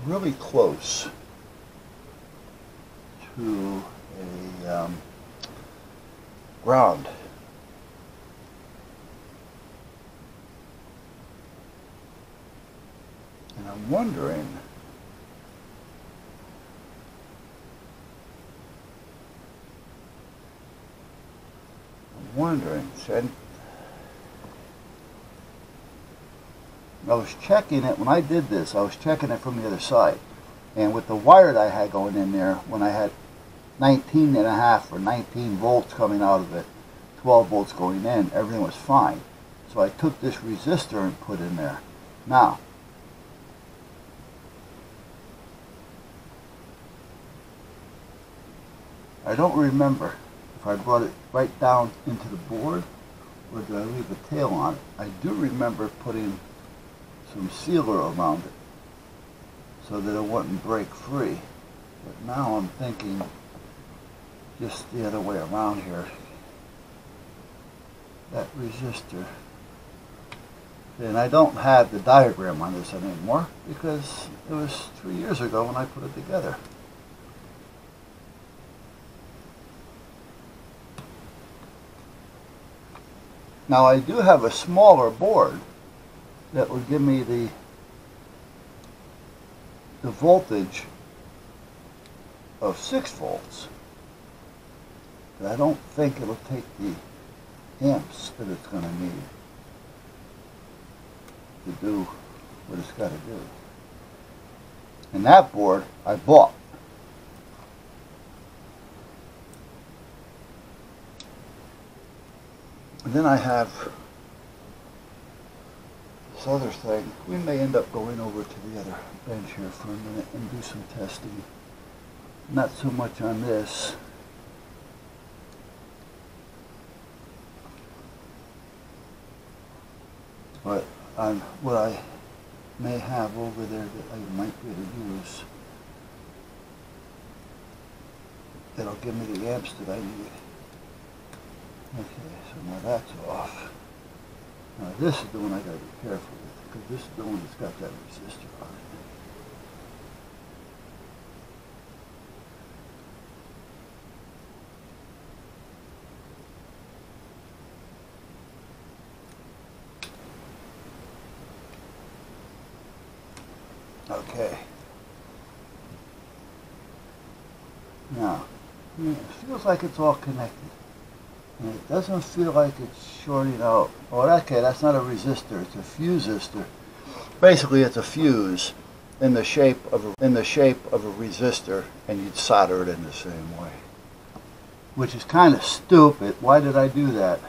really close to a ground. And I'm wondering, should I was checking it when I did this. I was checking it from the other side, and with the wire that I had going in there, when I had 19.5 or 19 volts coming out of it, 12 volts going in, everything was fine. So I took this resistor and put in there. Now, I don't remember if I brought it right down into the board or did I leave a tail on it. I do remember putting some sealer around it so that it wouldn't break free. But now I'm thinking just the other way around here. That resistor. And I don't have the diagram on this anymore because it was 3 years ago when I put it together. Now I do have a smaller board that would give me the voltage of 6 volts. But I don't think it'll take the amps that it's going to need to do what it's got to do. And that board I bought. And then I have this other thing. We may end up going over to the other bench here for a minute and do some testing. Not so much on this. But on what I may have over there that I might be able to use. That'll give me the amps that I need. Okay, so now that's off. Now this is the one I gotta be careful with, because this is the one that's got that resistor on it. Okay. Now, it feels like it's all connected. And it doesn't feel like it's shorting out. Oh, okay, that's not a resistor, it's a fusistor. Basically, it's a fuse in the shape of a resistor, and you'd solder it in the same way. Which is kind of stupid. Why did I do that?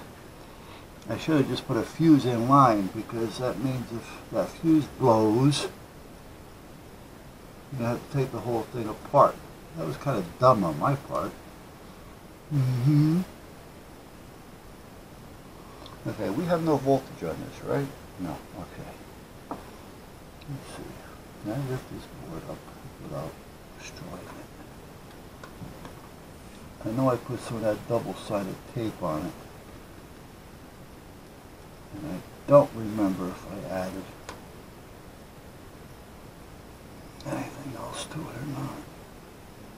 I should have just put a fuse in line, because that means if that fuse blows, you have to take the whole thing apart. That was kind of dumb on my part. Okay, we have no voltage on this, right? No, okay. Let's see. Can I lift this board up without destroying it? I know I put some of that double-sided tape on it. And I don't remember if I added anything else to it or not.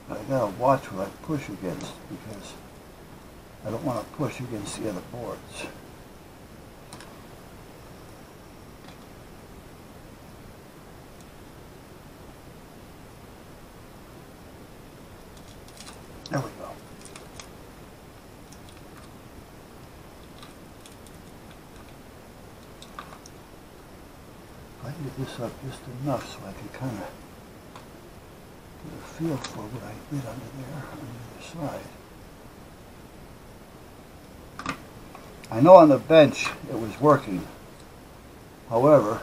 But I gotta watch what I push against, because I don't want to push against the other boards. There we go. I get this up just enough so I can kind of get a feel for what I did under there on the other side. I know on the bench it was working. However,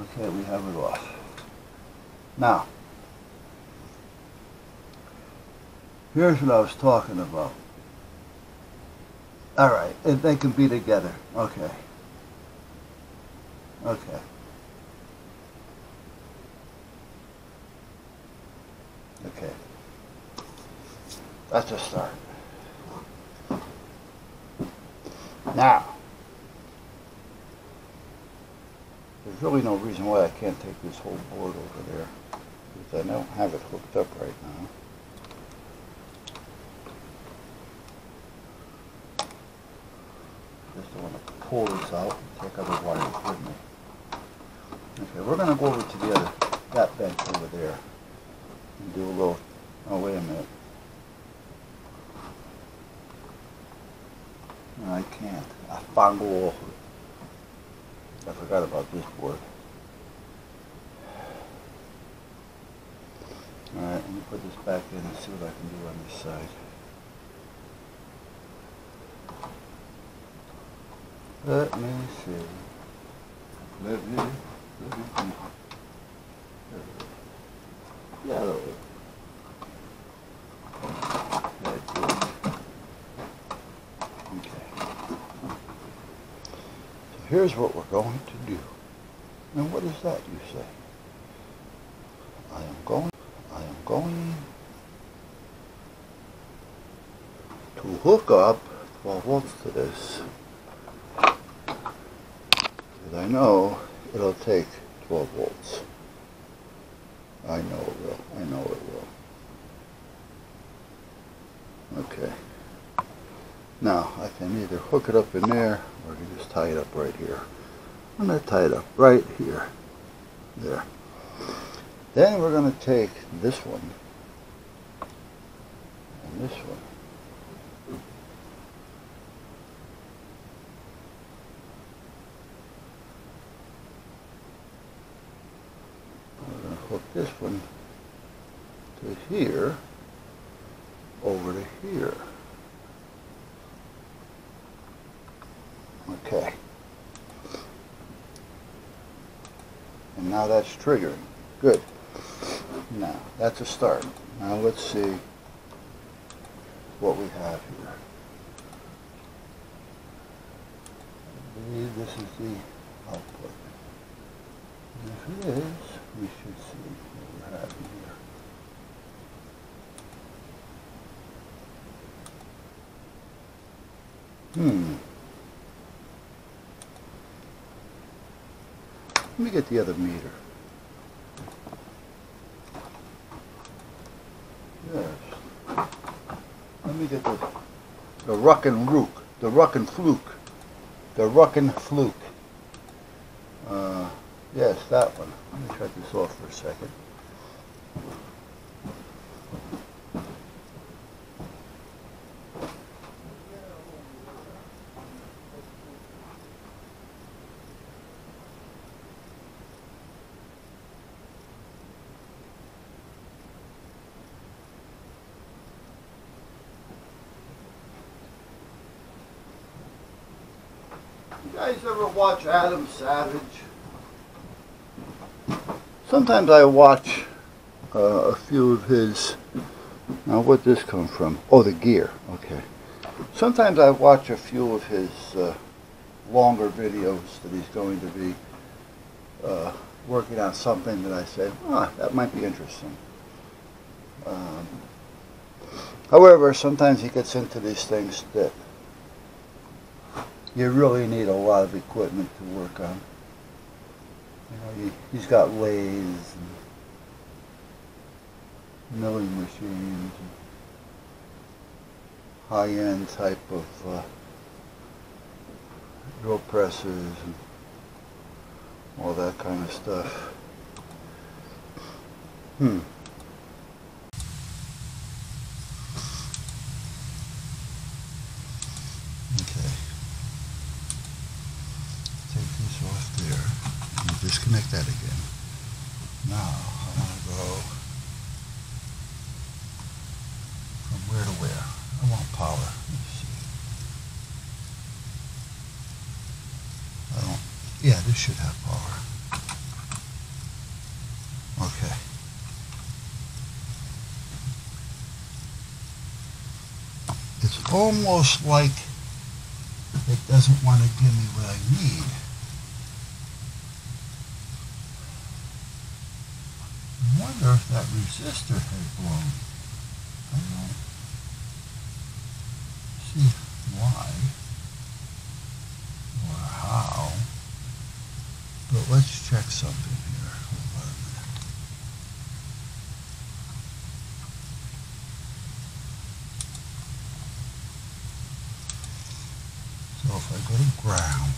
okay, we have it off. Now, here's what I was talking about. Alright, they can be together. Okay. Okay. Okay. That's a start. Now, There's really no reason why I can't take this whole board over there, because I don't have it hooked up right now. Just don't want to pull this out and take other wires with me. Okay, we're going to go over to the other, that bench over there, and do a little, oh wait a minute. No, I can't. I forgot about this board. Alright, let me put this back in and see what I can do on this side. Let me see. Yeah, that's it. Okay. So here's what we're going to do. And what is that, you say? I am going to hook up 12 volts to this. Because I know it'll take 12 volts. I know it will. I know it will. Okay. Now, I can either hook it up in there, or I can just tie it up right here. I'm going to tie it up right here. There. Then we're going to take this one, and this one. We're going to hook this one to here, over to here. Okay. And now that's triggering. Good. Now, that's a start. Now let's see what we have here. I believe this is the output. And if it is, we should see what we're having here. Let me get the other meter. Yes. Let me get the Ruck and Rook, the Ruck and Fluke, the Ruck and Fluke. Yes, that one. Let me shut this off for a second. You guys ever watch Adam Savage? Sometimes I watch a few of his. Now, where'd this come from? Oh, the gear. Okay. Sometimes I watch a few of his longer videos that he's going to be working on something that I say, that might be interesting. However, sometimes he gets into these things that you really need a lot of equipment to work on. You know, he's got lathes and milling machines and high-end type of drill presses and all that kind of stuff. Disconnect that again. Now, I want to go from where to where? I want power. Let's see. Yeah, this should have power. Okay. It's almost like it doesn't want to give me what I need. I wonder if that resistor has blown. I don't see why or how, but let's check something here. Hold on a minute. So if I go to ground,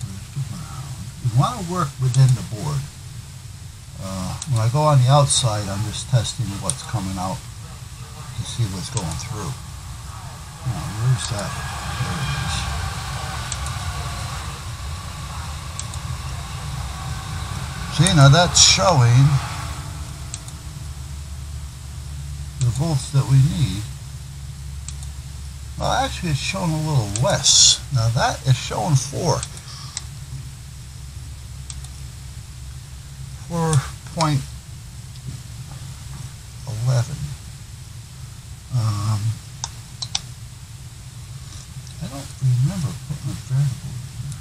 where's the ground? We want to work within the board. When I go on the outside, I'm just testing what's coming out to see what's going through. Now, where's that? There it is. See, now that's showing the volts that we need. Well, actually it's showing a little less. Now that is showing 4.11. I don't remember putting a variable in here.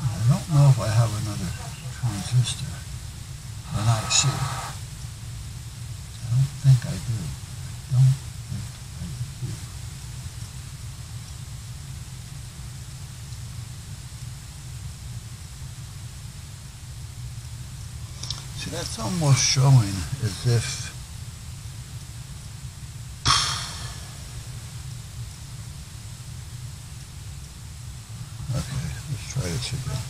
I don't know if I have another transistor, an IC. I don't think I do. I don't think I do. See, that's almost showing as if okay, let's try this again.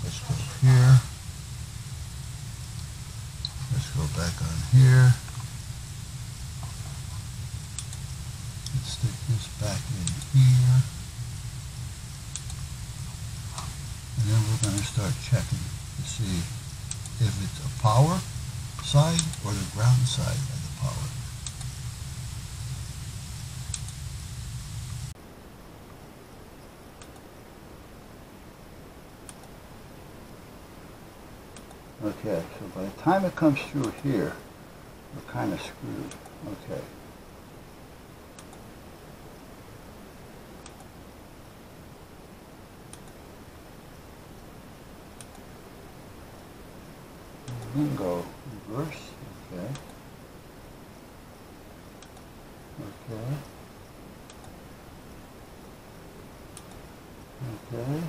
Let's go here. Let's go back on here. Let's stick this back in here. And then we're going to start checking to see if it's a power side or the ground side of the power. Okay, so by the time it comes through here, we're kind of screwed. Okay. Bingo. Reverse. Okay. Okay. Okay.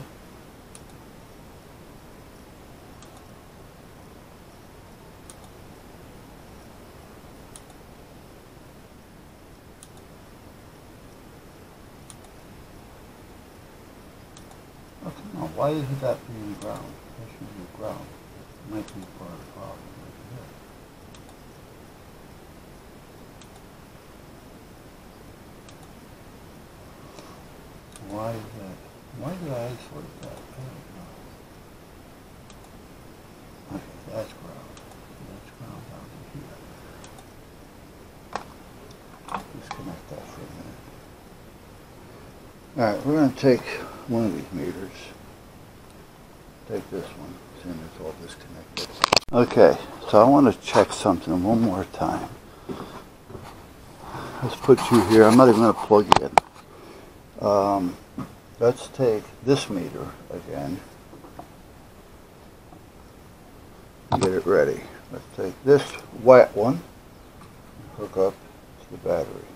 Okay, now why isn't that being ground? That should be ground. It might be part of the problem right here. Why is that? Why did I isolate that? I don't know. Okay, that's ground. That's ground down to here. Disconnect that for a minute. Alright, we're going to take one of these meters. Take this one, seeing it's all disconnected. Okay, so I want to check something one more time. Let's put you here. I'm not even going to plug you in. Let's take this meter again. Get it ready. Let's take this white one and hook up to the battery.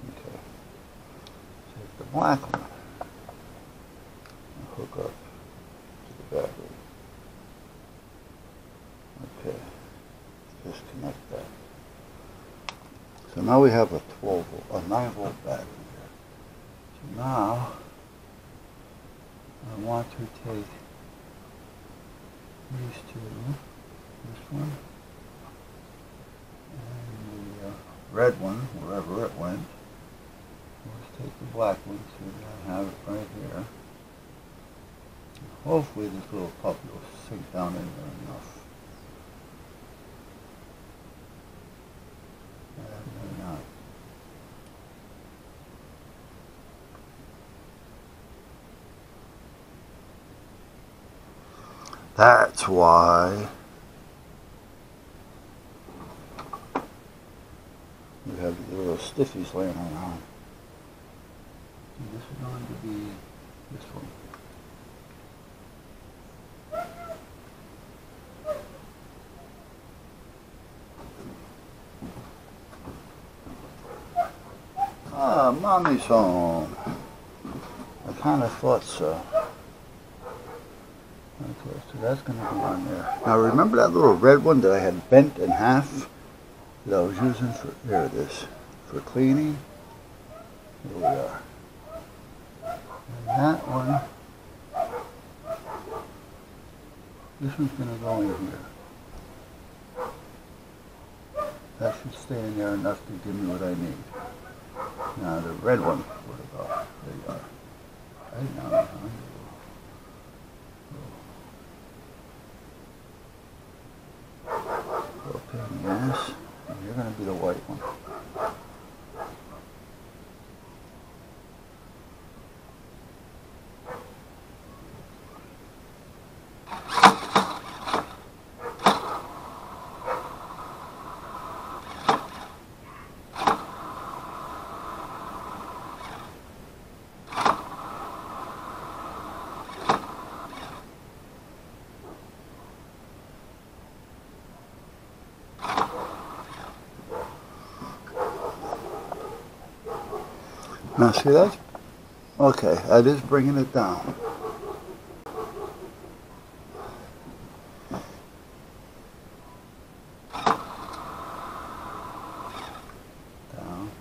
Okay. Take the black one and hook up to the battery. Okay. Disconnect that. So now we have a 9-volt battery here. So now I want to take these two, this one, and the red one, wherever it went. Let's take the black one, so I have it right here. And hopefully this little puppy will sink down in there enough. Maybe not. That's why we have these little stiffies laying around. And this is going to be this one. Mommy's home. I kind of thought so. Okay, so that's going to be on there. Now remember that little red one that I had bent in half that I was using for, there it is, for cleaning? Here we are. And that one, this one's going to go in here. That should stay in there enough to give me what I need. Now the red one, what about? There you are. Right now, little pain in the ass. And you're going to be the white one. Now see that? Okay, that is bringing it down. Down.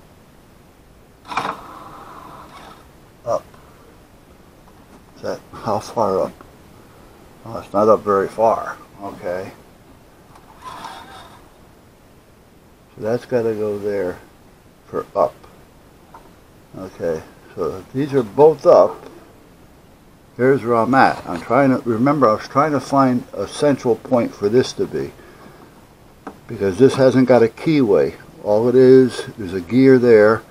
Up. Is that, how far up? Oh, it's not up very far. Okay. So that's got to go there for up. Okay, so these are both up. Here's where I'm at. I'm trying to, remember I was trying to find a central point for this to be. Because this hasn't got a keyway. All it is a gear there,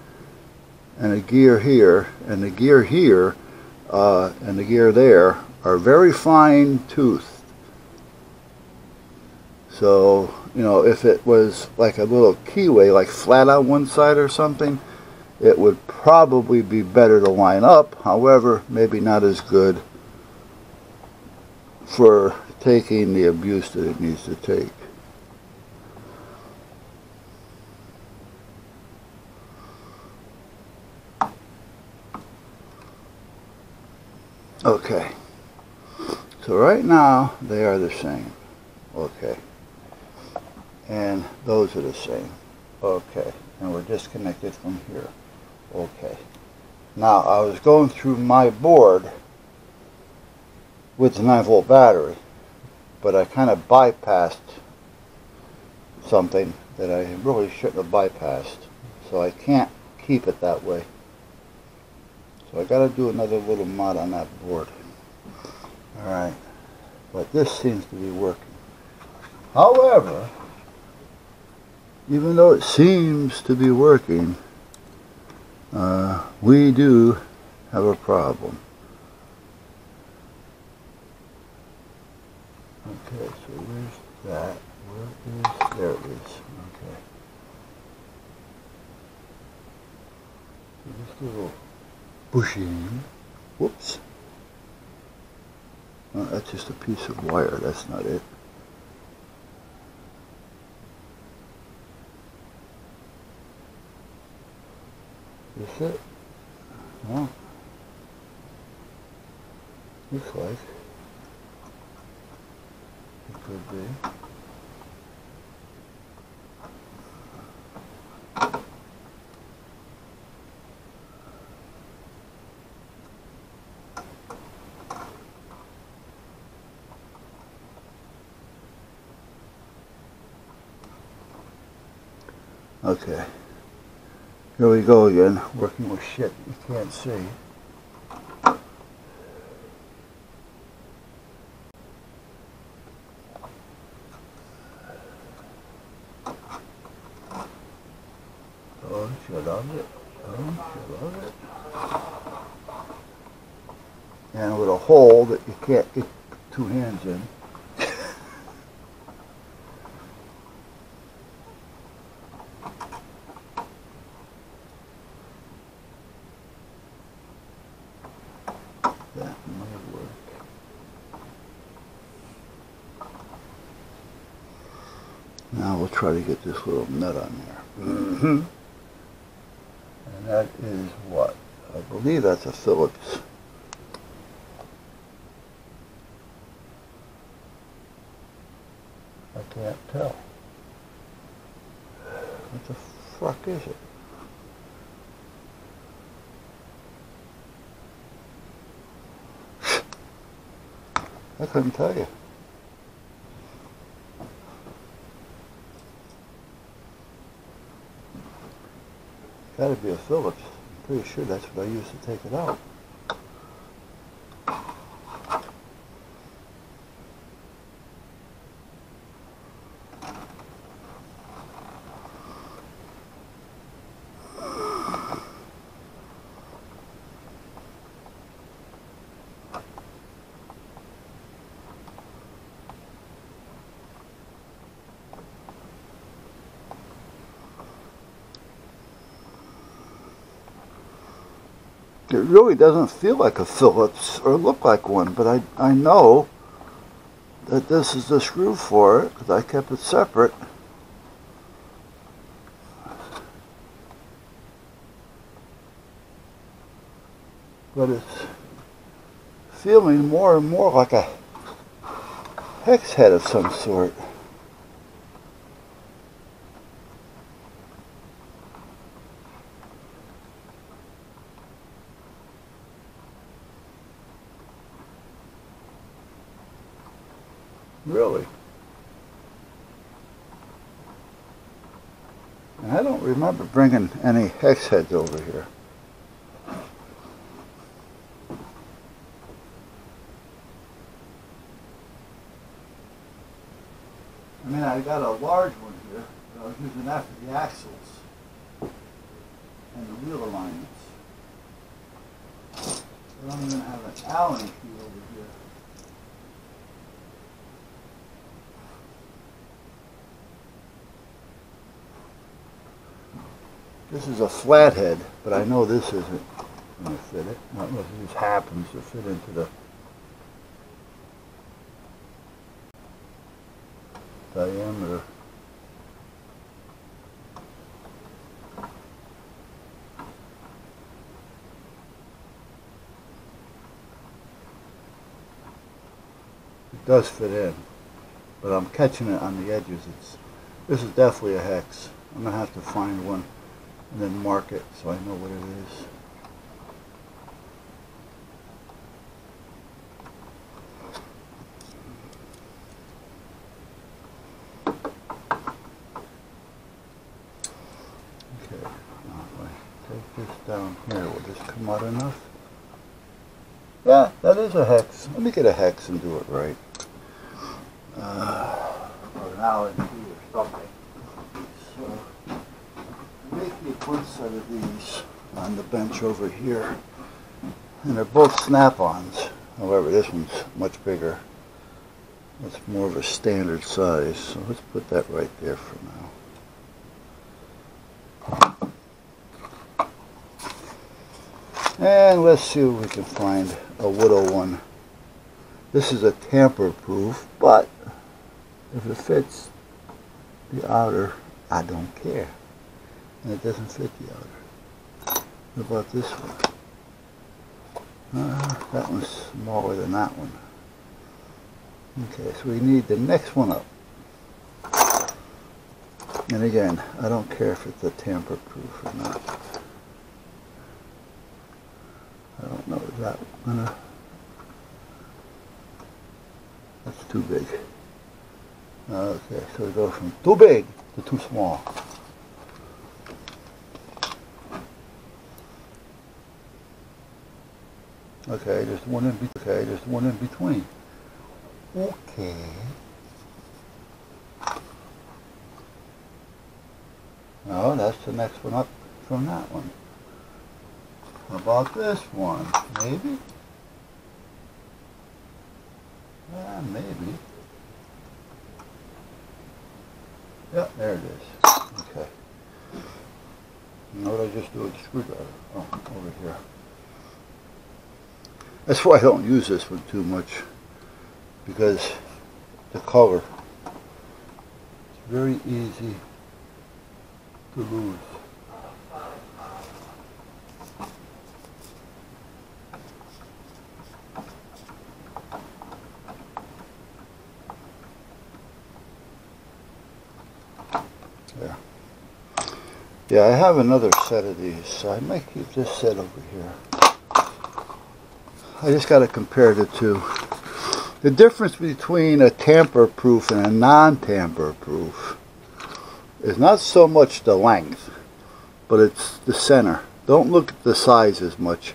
and a gear here, and the gear here, and the gear there are very fine toothed. So, you know, if it was like a little keyway, like flat on one side or something, it would probably be better to line up. However, maybe not as good for taking the abuse that it needs to take. Okay. So right now, they are the same. Okay. And those are the same. Okay. And we're disconnected from here. Okay. Now I was going through my board with the 9-volt battery, but I kind of bypassed something that I really shouldn't have bypassed. So I can't keep it that way. So I got to do another little mod on that board. Alright. But this seems to be working. However, even though it seems to be working, we do have a problem. Okay, so where's that? Where is, there it is. Okay. So this little bushing, whoops. Oh, that's just a piece of wire, that's not it. Is it? Well, looks like it could be. Okay. Here we go again, working with shit you can't see. Don't you love it? Don't you love it? And with a hole that you can't get two hands in. That might work. Now we'll try to get this little nut on there. And That is what? I believe that's a Phillips. I can't tell. What the fuck is it? I couldn't tell you. Gotta be a Phillips. I'm pretty sure that's what I used to take it out. It really doesn't feel like a Phillips or look like one, but I know that this is the screw for it because I kept it separate. But it's feeling more and more like a hex head of some sort. Really? And I don't remember bringing any hex heads over here. I mean, I got a large one here, but I was using that for the axles and the wheel alignments. I don't even have an Allen key over here. This is a flathead, but I know this isn't going to fit it. I don't know if it just happens to fit into the diameter. It does fit in, but I'm catching it on the edges. This is definitely a hex. I'm going to have to find one and then mark it so I know what it is. Okay, now if I take this down here, will this come out enough? Yeah, that is a hex. Let me get a hex and do it right. Or an Allen key or something. So, making one set of these on the bench over here, and they're both snap-ons. However, this one's much bigger. It's more of a standard size, so let's put that right there for now. And let's see if we can find a widow one. This is a tamper-proof, but if it fits the outer, I don't care. And it doesn't fit the outer. What about this one? That one's smaller than that one. Okay, so we need the next one up. And again, I don't care if it's a tamper-proof or not. I don't know, is that gonna... That's too big. Okay, so we go from too big to too small. Okay, there's one in between. Okay, there's one in between. Okay. No, that's the next one up from that one. How about this one? Maybe? Yeah, maybe. Yeah, there it is. Okay. Now what I just do with the screwdriver? Oh, over here. That's why I don't use this one too much, because the color is very easy to lose. There. Yeah, I have another set of these, so I might keep this set over here. I just got to compare the two. The difference between a tamper-proof and a non-tamper-proof is not so much the length, but it's the center. Don't look at the size as much.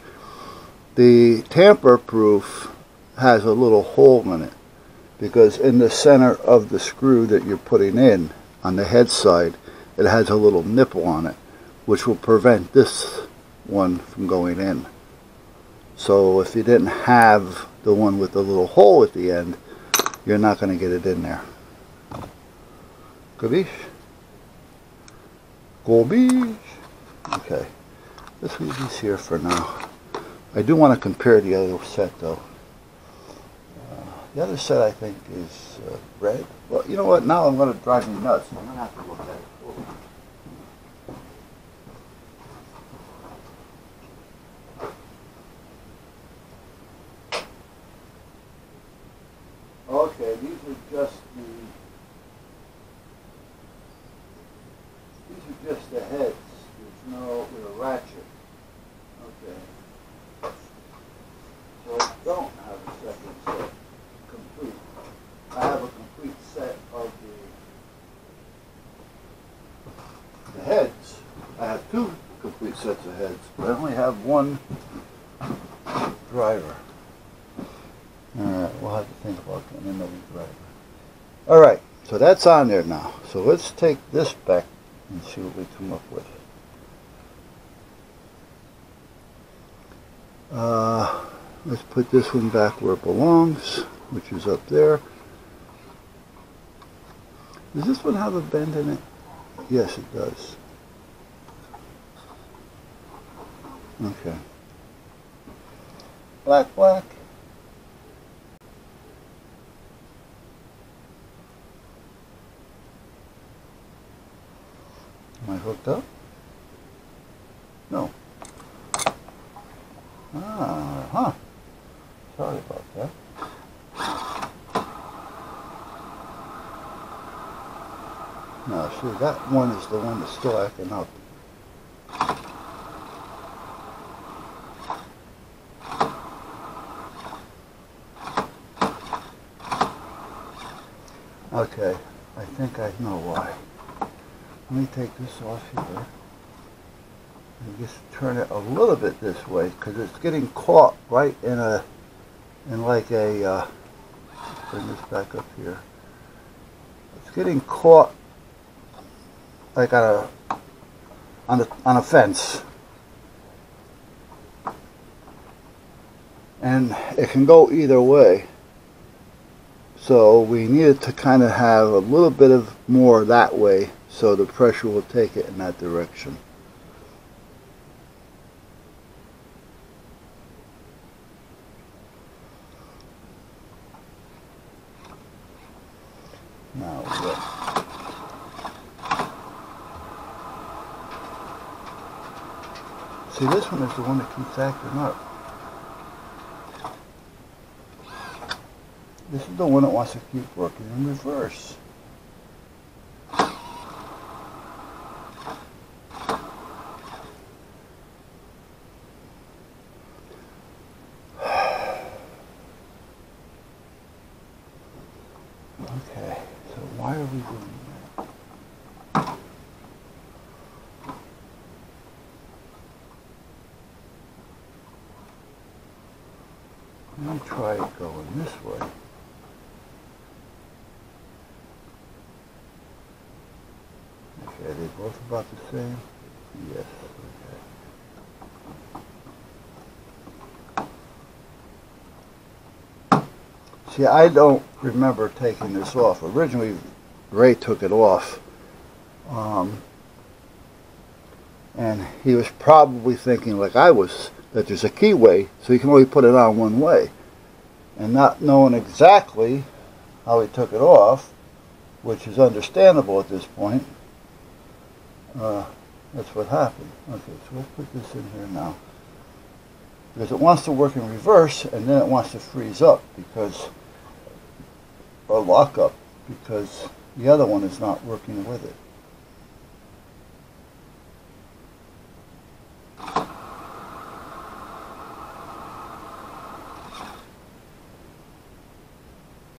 The tamper-proof has a little hole in it because in the center of the screw that you're putting in on the head side, it has a little nipple on it, which will prevent this one from going in. So if you didn't have the one with the little hole at the end, you're not going to get it in there. Gabish? Gabish? Okay, let's leave these here for now. I do want to compare the other set though. The other set I think is red. Well, you know what? Now I'm going to drive me nuts. I'm going to have to look at it. Okay, these are just the heads. There's no ratchet. Okay. So I don't have a second set complete. I have a complete set of the heads. I have two complete sets of heads, but I only have one driver. Alright, we'll have to think about getting another driver. Alright, so that's on there now. So let's take this back and see what we come up with. Let's put this one back where it belongs, which is up there. Does this one have a bend in it? Yes, it does. Okay. Black, black. Am I hooked up? No. Sorry about that. No, see, that one is the one that's still acting up. Okay, I think I know why. Let me take this off here and just turn it a little bit this way because it's getting caught right in like a bring this back up here. It's getting caught like on a fence, and it can go either way. So we needed to kind of have a little bit of more that way so the pressure will take it in that direction. Now see, this one is the one that keeps acting up. This is the one that wants to keep working in reverse. Okay, so why are we doing that? Let me try it going this way. Okay, are they both about the same? Yes, okay. See, I don't remember taking this off. Originally, Ray took it off. And he was probably thinking, like I was, that there's a keyway, so you can only put it on one way. And not knowing exactly how he took it off, which is understandable at this point, that's what happened. Okay, so let's put this in here now. Because it wants to work in reverse, and then it wants to freeze up, because, or lock up, because the other one is not working with it.